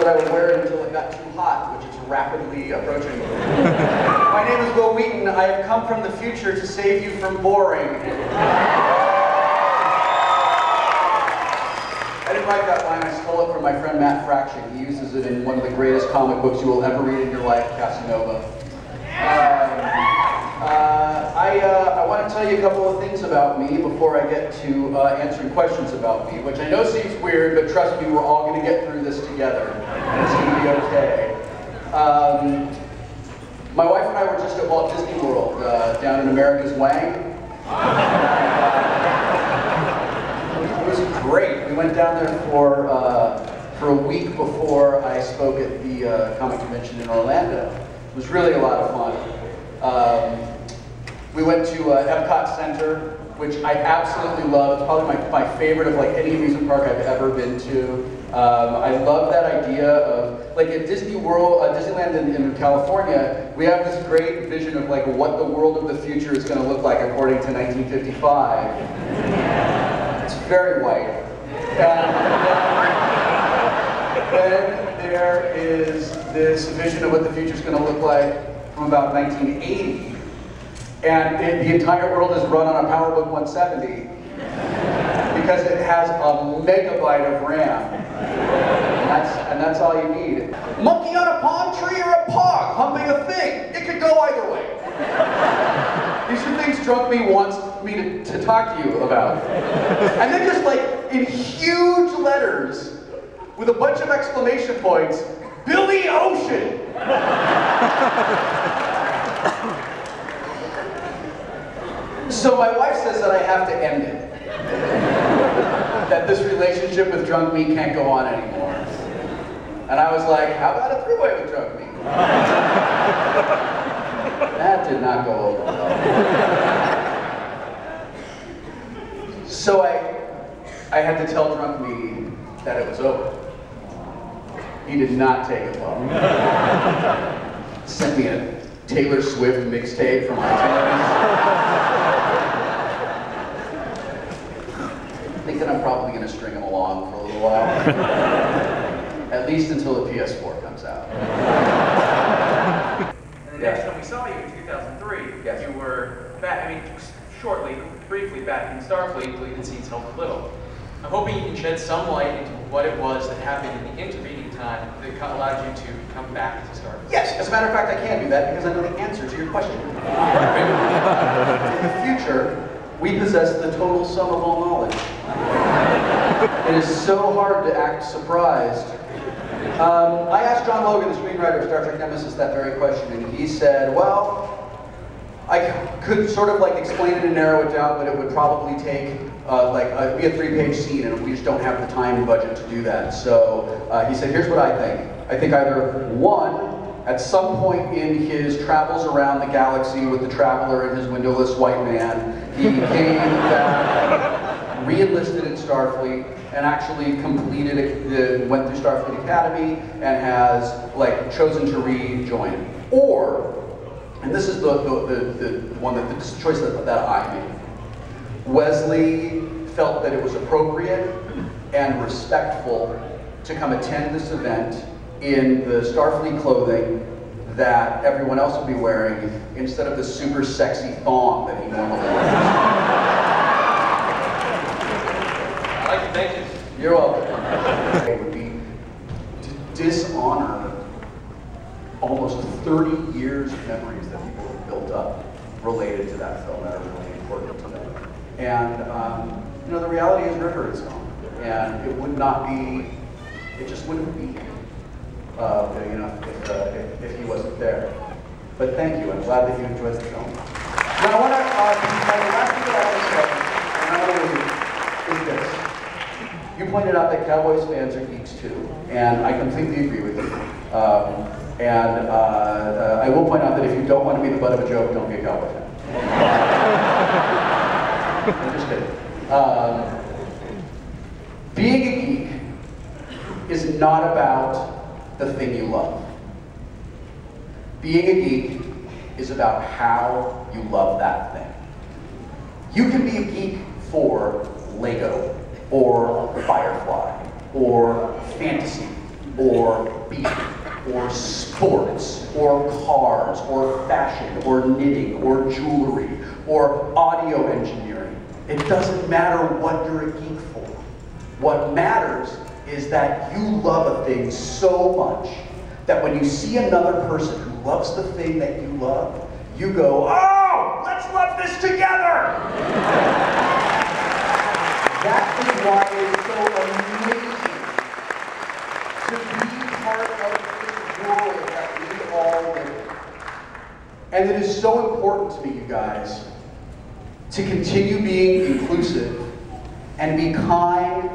that I would wear it until it got too hot, which is rapidly approaching. My name is Wil Wheaton. I have come from the future to save you from boring. I didn't write that line, I stole it from my friend Matt Fraction. He uses it in one of the greatest comic books you will ever read in your life, Casanova. I want to tell you a couple of things about me before I get to answering questions about me, which I know seems weird, but trust me, we're all going to get through this together, and it's going to be okay. My wife and I were just at Walt Disney World down in America's Wang. It was great. We went down there for a week before I spoke at the comic convention in Orlando. It was really a lot of fun. We went to Epcot Center, which I absolutely love. It's probably my favorite of like any amusement park I've ever been to. I love that idea of, like at Disney World, Disneyland in California, we have this great vision of like what the world of the future is going to look like according to 1955. It's very white. Then there is this vision of what the future is going to look like from about 1980. And the entire world is run on a PowerBook 170 because it has a megabyte of RAM. And that's all you need. Monkey on a palm tree or a pog humping a thing. It could go either way. These are things Drunk Me wants me to talk to you about. And then just like in huge letters with a bunch of exclamation points, Billy Ocean. So my wife says that I have to end it. That this relationship with Drunk Me can't go on anymore. And I was like, how about a three-way with Drunk Me? That did not go over well. So I had to tell Drunk Me that it was over. He did not take it well. Sent me a Taylor Swift mixtape from iTunes. Thinking I'm probably going to string him along for a little while. At least until the PS4 comes out. And the next time we saw you in 2003, yes. You were back, briefly back in Starfleet, so you can see it's helped a little. I'm hoping you can shed some light into what it was that happened in the intervening time that allowed you to come back to Starfleet. Yes, as a matter of fact, I can do that because I know the answer to your question. In the future, we possess the total sum of all knowledge. It is so hard to act surprised. I asked John Logan, the screenwriter of Star Trek Nemesis, that very question, and he said, well, I could sort of like explain it and narrow it down, but it would probably take be a 3-page scene, and we just don't have the time and budget to do that. So he said, here's what I think. I think either one, at some point in his travels around the galaxy with the Traveler and his windowless white man, he came back, re-enlisted in Starfleet, and actually went through Starfleet Academy and has like chosen to rejoin. Or, and this is the choice that I made. Wesley felt that it was appropriate and respectful to come attend this event in the Starfleet clothing that everyone else would be wearing instead of the super sexy thong that he normally wears. I'd like to thank you. You're welcome. It would be to dishonor almost 30 years of memories that people have built up related to that film that are really important to them. And the reality is River is gone, and it would not be, it just wouldn't be here. If he wasn't there. But thank you. I'm glad that you enjoyed the film. Now, I want to, the last thing that I want to say, is this. You pointed out that Cowboys fans are geeks too, and I completely agree with you. I will point out that if you don't want to be the butt of a joke, don't be a Cowboy fan. I'm just kidding. Being a geek is not about the thing you love. Being a geek is about how you love that thing. You can be a geek for Lego, or Firefly, or fantasy, or beef, or sports, or cars, or fashion, or knitting, or jewelry, or audio engineering. It doesn't matter what you're a geek for. What matters is that you love a thing so much that when you see another person who loves the thing that you love, you go, oh, let's love this together! That is why it's so amazing to be part of this world that we all live in. And it is so important to me, you guys, to continue being inclusive and be kind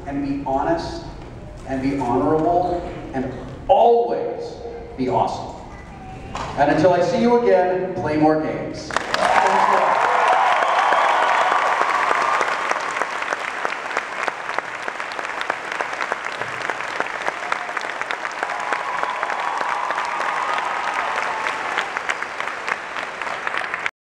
and be honest and be honorable and always be awesome. And until I see you again, play more games.